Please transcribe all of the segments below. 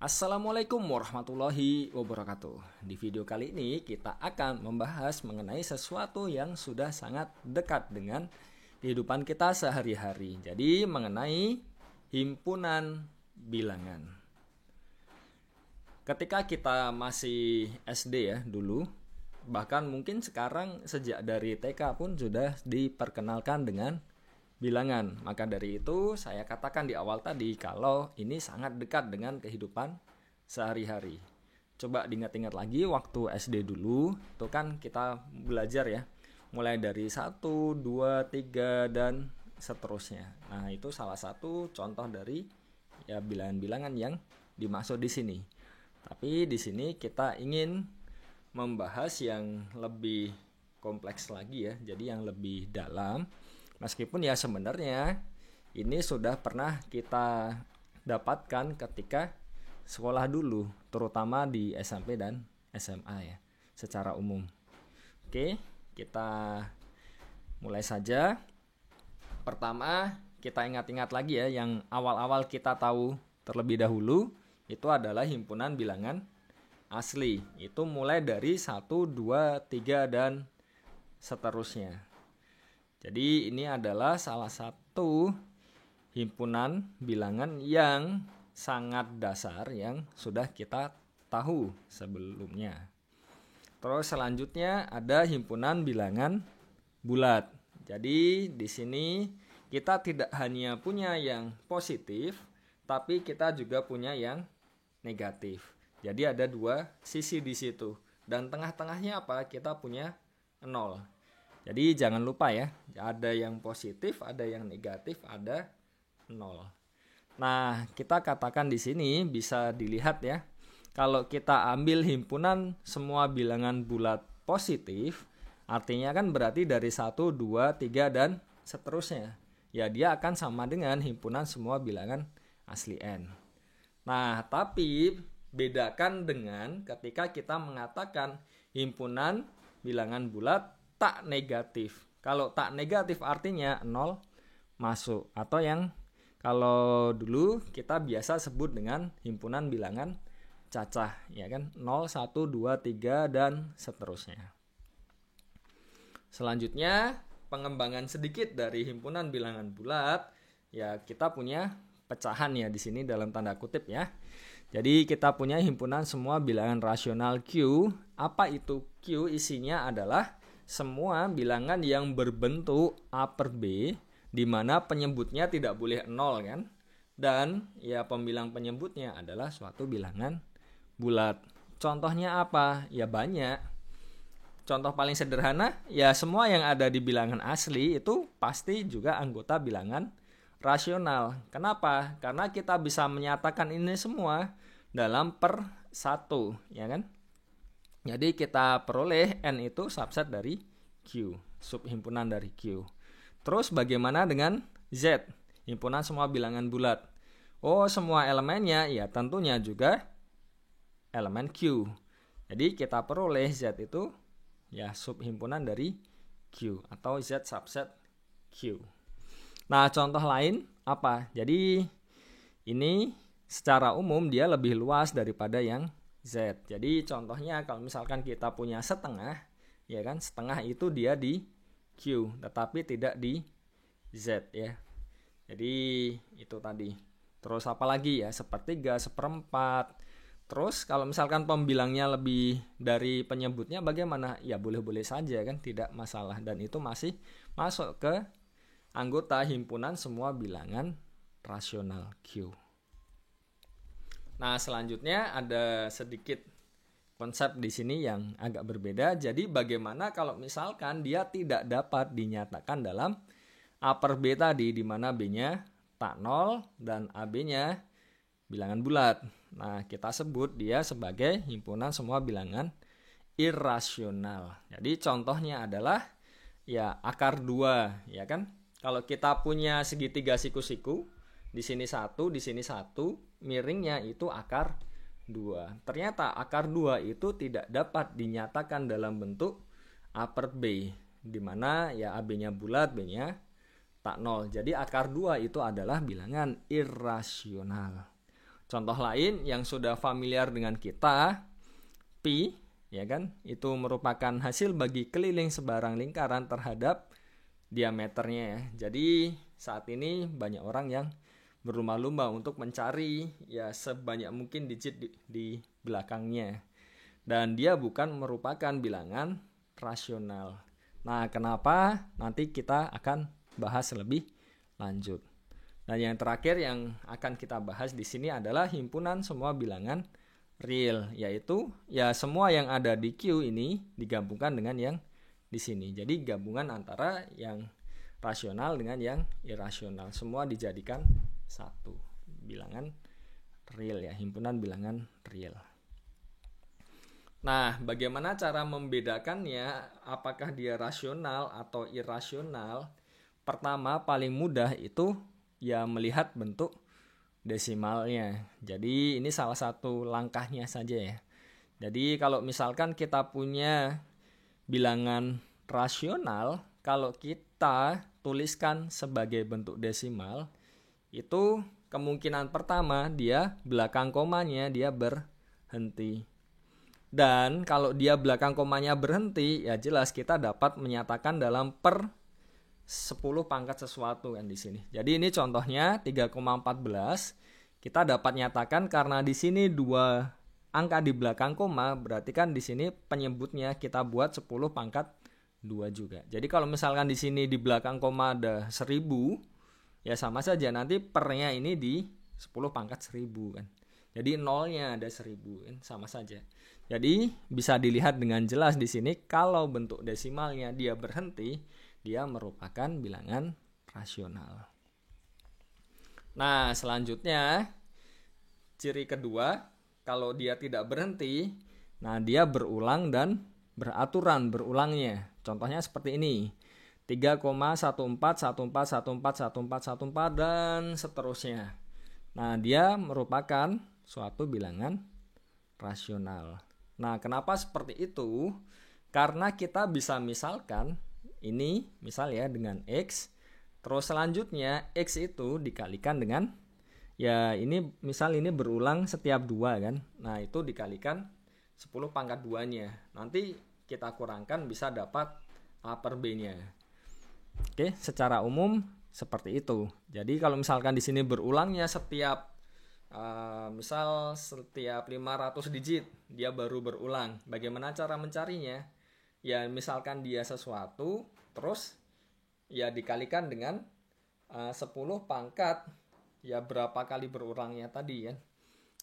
Assalamualaikum warahmatullahi wabarakatuh. Di video kali ini kita akan membahas mengenai sesuatu yang sudah sangat dekat dengan kehidupan kita sehari-hari. Jadi mengenai himpunan bilangan. Ketika kita masih SD ya dulu, bahkan mungkin sekarang sejak dari TK pun sudah diperkenalkan dengan bilangan. Maka dari itu saya katakan di awal tadi kalau ini sangat dekat dengan kehidupan sehari-hari. Coba diingat-ingat lagi waktu SD dulu, itu kan kita belajar ya, mulai dari 1, 2, 3 dan seterusnya. Nah, itu salah satu contoh dari ya bilangan-bilangan yang dimaksud di sini. Tapi di sini kita ingin membahas yang lebih kompleks lagi ya, jadi yang lebih dalam. Meskipun ya sebenarnya ini sudah pernah kita dapatkan ketika sekolah dulu, terutama di SMP dan SMA ya, secara umum. Oke, kita mulai saja. Pertama, kita ingat-ingat lagi ya, yang awal-awal kita tahu terlebih dahulu, itu adalah himpunan bilangan asli. Itu mulai dari 1, 2, 3, dan seterusnya. Jadi ini adalah salah satu himpunan bilangan yang sangat dasar yang sudah kita tahu sebelumnya. Terus selanjutnya ada himpunan bilangan bulat. Jadi di sini kita tidak hanya punya yang positif, tapi kita juga punya yang negatif. Jadi ada dua sisi di situ. Dan tengah-tengahnya apa? Kita punya 0. Jadi jangan lupa ya, ada yang positif, ada yang negatif, ada 0. Nah, kita katakan di sini bisa dilihat ya, kalau kita ambil himpunan semua bilangan bulat positif, artinya kan berarti dari 1, 2, 3, dan seterusnya. Ya, dia akan sama dengan himpunan semua bilangan asli N. Nah, tapi bedakan dengan ketika kita mengatakan himpunan bilangan bulat tak negatif. Kalau tak negatif artinya 0 masuk. Atau yang kalau dulu kita biasa sebut dengan himpunan bilangan cacah, ya kan? 0, 1, 2, 3 dan seterusnya. Selanjutnya, pengembangan sedikit dari himpunan bilangan bulat, ya kita punya pecahan ya di sini dalam tanda kutip ya. Jadi kita punya himpunan semua bilangan rasional Q. Apa itu Q? Isinya adalah semua bilangan yang berbentuk A per B, di mana penyebutnya tidak boleh 0 kan, dan ya pembilang penyebutnya adalah suatu bilangan bulat. Contohnya apa? Ya banyak. Contoh paling sederhana, ya semua yang ada di bilangan asli itu pasti juga anggota bilangan rasional. Kenapa? Karena kita bisa menyatakan ini semua dalam per 1, ya kan? Jadi kita peroleh N itu subset dari Q, subhimpunan dari Q. Terus bagaimana dengan Z, himpunan semua bilangan bulat? Oh, semua elemennya ya tentunya juga elemen Q. Jadi kita peroleh Z itu ya subhimpunan dari Q atau Z subset Q. Nah, contoh lain apa? Jadi ini secara umum dia lebih luas daripada yang Z. Jadi contohnya kalau misalkan kita punya setengah, ya kan, setengah itu dia di Q, tetapi tidak di Z ya. Jadi itu tadi. Terus apa lagi ya? Sepertiga, seperempat. Terus kalau misalkan pembilangnya lebih dari penyebutnya bagaimana? Ya boleh-boleh saja kan, tidak masalah. Dan itu masih masuk ke anggota himpunan semua bilangan rasional Q. Nah, selanjutnya ada sedikit konsep di sini yang agak berbeda. Jadi bagaimana kalau misalkan dia tidak dapat dinyatakan dalam A per B tadi, di mana B-nya tak 0 dan AB-nya bilangan bulat. Nah, kita sebut dia sebagai himpunan semua bilangan irasional. Jadi contohnya adalah ya akar 2, ya kan? Kalau kita punya segitiga siku-siku, di sini 1, di sini 1, miringnya itu akar 2. Ternyata akar 2 itu tidak dapat dinyatakan dalam bentuk A per B, di mana ya AB-nya bulat, B-nya tak 0. Jadi akar 2 itu adalah bilangan irasional. Contoh lain yang sudah familiar dengan kita, pi, ya kan? Itu merupakan hasil bagi keliling sebarang lingkaran terhadap diameternya ya. Jadi saat ini banyak orang yang berlomba-lomba untuk mencari ya sebanyak mungkin digit di belakangnya. Dan dia bukan merupakan bilangan rasional. Nah, kenapa? Nanti kita akan bahas lebih lanjut. Dan yang terakhir yang akan kita bahas di sini adalah himpunan semua bilangan real, yaitu ya semua yang ada di Q ini digabungkan dengan yang di sini. Jadi gabungan antara yang rasional dengan yang irasional, semua dijadikan satu bilangan real ya, himpunan bilangan real. Nah, bagaimana cara membedakannya apakah dia rasional atau irasional? Pertama, paling mudah itu ya melihat bentuk desimalnya. Jadi ini salah satu langkahnya saja ya. Jadi kalau misalkan kita punya bilangan rasional, kalau kita tuliskan sebagai bentuk desimal, itu kemungkinan pertama dia belakang komanya dia berhenti. Dan kalau dia belakang komanya berhenti, ya jelas kita dapat menyatakan dalam per 10 pangkat sesuatu kan di sini. Jadi ini contohnya 3,14. Kita dapat nyatakan karena di sini 2 angka di belakang koma, berarti kan di sini penyebutnya kita buat 10 pangkat 2 juga. Jadi kalau misalkan di sini di belakang koma ada 1000, ya sama saja nanti pernya ini di 10 pangkat 1000 kan. Jadi nolnya ada 1000 kan, sama saja. Jadi bisa dilihat dengan jelas di sini kalau bentuk desimalnya dia berhenti, dia merupakan bilangan rasional. Nah, selanjutnya ciri kedua, kalau dia tidak berhenti, nah dia berulang dan beraturan berulangnya. Contohnya seperti ini. 3,1414141414 dan seterusnya. Nah, dia merupakan suatu bilangan rasional. Nah, kenapa seperti itu? Karena kita bisa misalkan ini misal ya dengan X, terus selanjutnya X itu dikalikan dengan ya ini misal ini berulang setiap 2 kan. Nah, itu dikalikan 10 pangkat 2-nya. Nanti kita kurangkan bisa dapat A per B-nya. Oke, secara umum seperti itu. Jadi kalau misalkan di sini berulangnya setiap misal setiap 500 digit dia baru berulang. Bagaimana cara mencarinya? Ya misalkan dia sesuatu terus ya dikalikan dengan 10 pangkat ya berapa kali berulangnya tadi ya.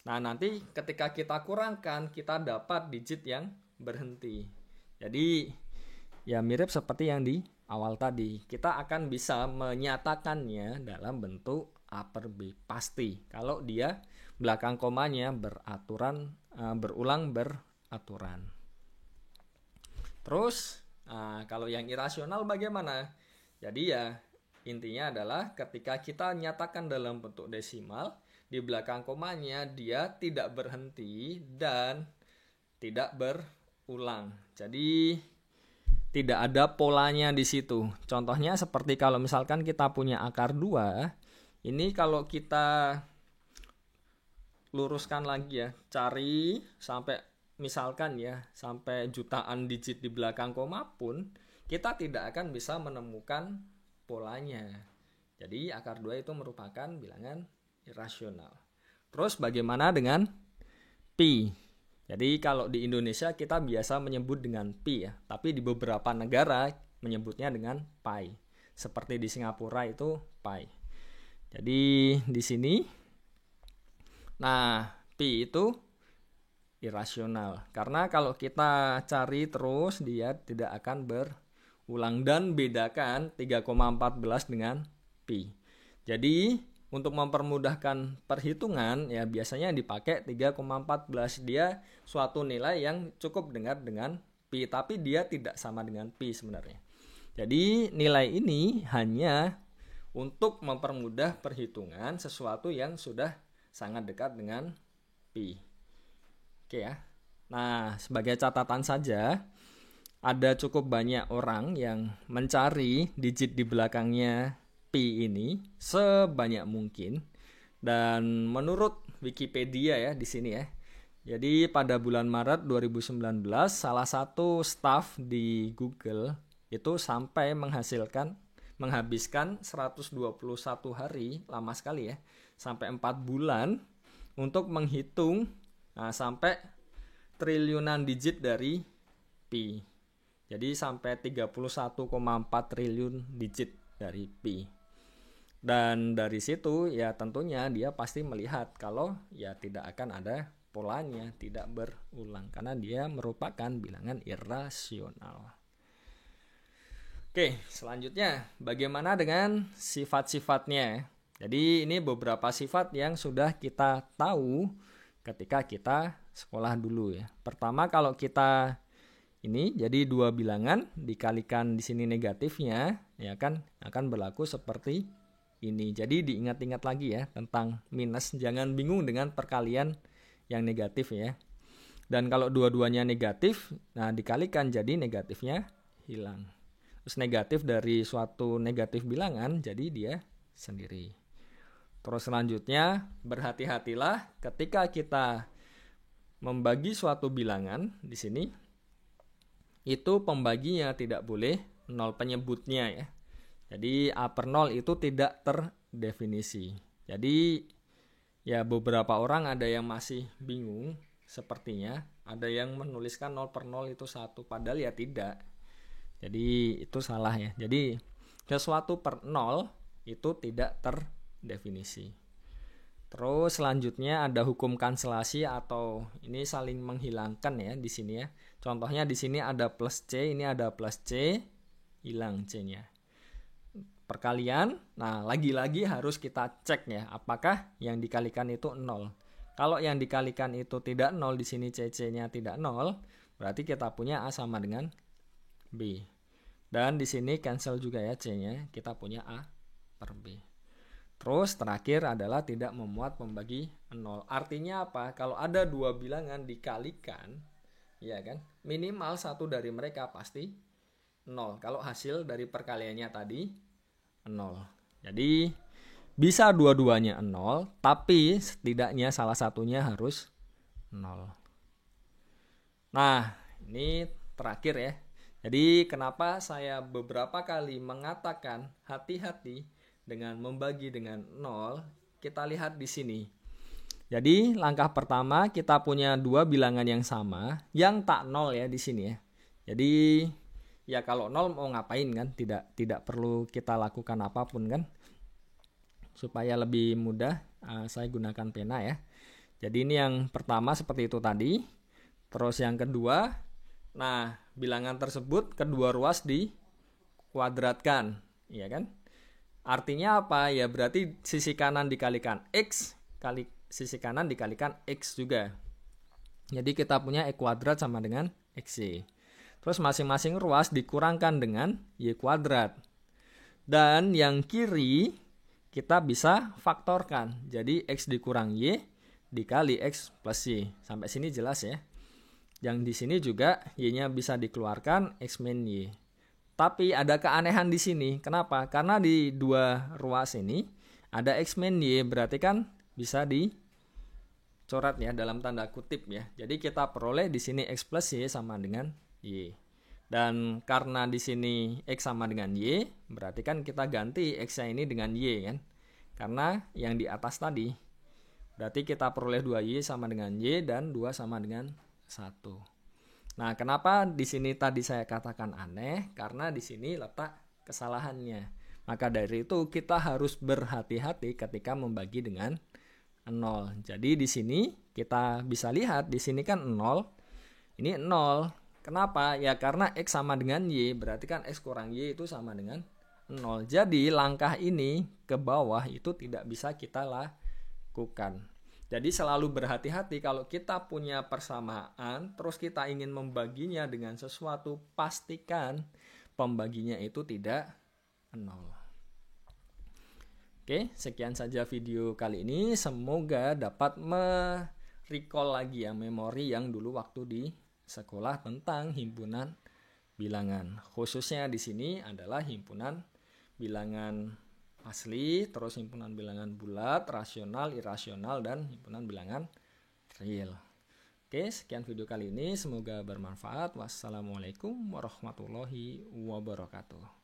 Nah, nanti ketika kita kurangkan kita dapat digit yang berhenti. Jadi ya mirip seperti yang di awal tadi. Kita akan bisa menyatakannya dalam bentuk A per B pasti kalau dia belakang komanya beraturan berulang beraturan. Terus kalau yang irasional bagaimana? Jadi ya intinya adalah ketika kita nyatakan dalam bentuk desimal di belakang komanya dia tidak berhenti dan tidak berulang. Jadi tidak ada polanya di situ. Contohnya seperti kalau misalkan kita punya akar 2, ini kalau kita luruskan lagi ya, cari sampai misalkan ya, sampai jutaan digit di belakang koma pun, kita tidak akan bisa menemukan polanya. Jadi akar 2 itu merupakan bilangan irasional. Terus bagaimana dengan pi? Jadi kalau di Indonesia kita biasa menyebut dengan pi ya, tapi di beberapa negara menyebutnya dengan pi. Seperti di Singapura itu pi. Jadi di sini nah pi itu irasional karena kalau kita cari terus dia tidak akan berulang. Dan bedakan 3,14 dengan pi. Jadi untuk mempermudahkan perhitungan ya biasanya dipakai 3,14. Dia suatu nilai yang cukup dekat dengan pi, tapi dia tidak sama dengan pi sebenarnya. Jadi nilai ini hanya untuk mempermudah perhitungan sesuatu yang sudah sangat dekat dengan pi. Oke ya. Nah, sebagai catatan saja, ada cukup banyak orang yang mencari digit di belakangnya pi ini sebanyak mungkin. Dan menurut Wikipedia ya di sini ya. Jadi pada bulan Maret 2019 salah satu staf di Google itu sampai menghabiskan 121 hari, lama sekali ya, sampai 4 bulan untuk menghitung sampai triliunan digit dari pi. Jadi sampai 31,4 triliun digit dari pi. Dan dari situ ya tentunya dia pasti melihat kalau ya tidak akan ada polanya, tidak berulang karena dia merupakan bilangan irasional. Oke, selanjutnya bagaimana dengan sifat-sifatnya? Jadi ini beberapa sifat yang sudah kita tahu ketika kita sekolah dulu ya. Pertama kalau kita ini jadi dua bilangan dikalikan di sini negatifnya ya kan akan berlaku seperti ini. Jadi diingat-ingat lagi ya tentang minus, jangan bingung dengan perkalian yang negatif ya. Dan kalau dua-duanya negatif, nah dikalikan jadi negatifnya hilang. Terus negatif dari suatu negatif bilangan jadi dia sendiri. Terus selanjutnya berhati-hatilah ketika kita membagi suatu bilangan di sini itu pembaginya tidak boleh nol penyebutnya ya. Jadi A per 0 itu tidak terdefinisi. Jadi ya beberapa orang ada yang masih bingung sepertinya. Ada yang menuliskan 0 per 0 itu 1 padahal ya tidak. Jadi itu salah ya. Jadi sesuatu per 0 itu tidak terdefinisi. Terus selanjutnya ada hukum kanselasi atau ini saling menghilangkan ya di sini ya. Contohnya di sini ada plus C, ini ada plus C, hilang C-nya. Perkalian, nah lagi-lagi harus kita cek ya, apakah yang dikalikan itu 0. Kalau yang dikalikan itu tidak 0, di sini C-nya tidak 0, berarti kita punya A sama dengan B. Dan di sini cancel juga ya C-nya, kita punya A per B. Terus terakhir adalah tidak memuat pembagi 0. Artinya apa? Kalau ada dua bilangan dikalikan, ya kan, minimal satu dari mereka pasti 0. Kalau hasil dari perkaliannya tadi 0. Jadi bisa dua-duanya 0, tapi setidaknya salah satunya harus 0. Nah, ini terakhir ya. Jadi kenapa saya beberapa kali mengatakan hati-hati dengan membagi dengan 0, kita lihat di sini. Jadi langkah pertama kita punya dua bilangan yang sama, yang tak 0 ya di sini ya. Jadi ya kalau 0 mau ngapain kan? Tidak perlu kita lakukan apapun kan? Supaya lebih mudah saya gunakan pena ya. Jadi ini yang pertama seperti itu tadi. Terus yang kedua, nah bilangan tersebut kedua ruas dikuadratkan, ya kan? Artinya apa? Ya berarti sisi kanan dikalikan X kali sisi kanan dikalikan X juga. Jadi kita punya E kuadrat sama dengan XY. Terus masing-masing ruas dikurangkan dengan Y kuadrat. Dan yang kiri kita bisa faktorkan. Jadi X dikurang Y dikali X plus Y. Sampai sini jelas ya. Yang di sini juga Y-nya bisa dikeluarkan X min Y. Tapi ada keanehan di sini. Kenapa? Karena di dua ruas ini ada X min Y. Berarti kan bisa dicoret ya dalam tanda kutip ya. Jadi kita peroleh di sini X plus Y sama dengan Y. Dan karena di sini X sama dengan Y, berarti kan kita ganti X-nya ini dengan Y kan. Karena yang di atas tadi. Berarti kita peroleh 2Y sama dengan Y dan 2 sama dengan 1. Nah, kenapa di sini tadi saya katakan aneh? Karena di sini letak kesalahannya. Maka dari itu kita harus berhati-hati ketika membagi dengan 0. Jadi di sini kita bisa lihat di sini kan 0. Ini 0. Kenapa? Ya karena X sama dengan Y, berarti kan X kurang Y itu sama dengan 0. Jadi langkah ini ke bawah itu tidak bisa kita lakukan. Jadi selalu berhati-hati kalau kita punya persamaan, terus kita ingin membaginya dengan sesuatu, pastikan pembaginya itu tidak 0. Oke, sekian saja video kali ini. Semoga dapat recall lagi ya memori yang dulu waktu di sekolah tentang himpunan bilangan. Khususnya di sini adalah himpunan bilangan asli, terus himpunan bilangan bulat, rasional, irasional, dan himpunan bilangan real. Oke, sekian video kali ini. Semoga bermanfaat. Wassalamualaikum warahmatullahi wabarakatuh.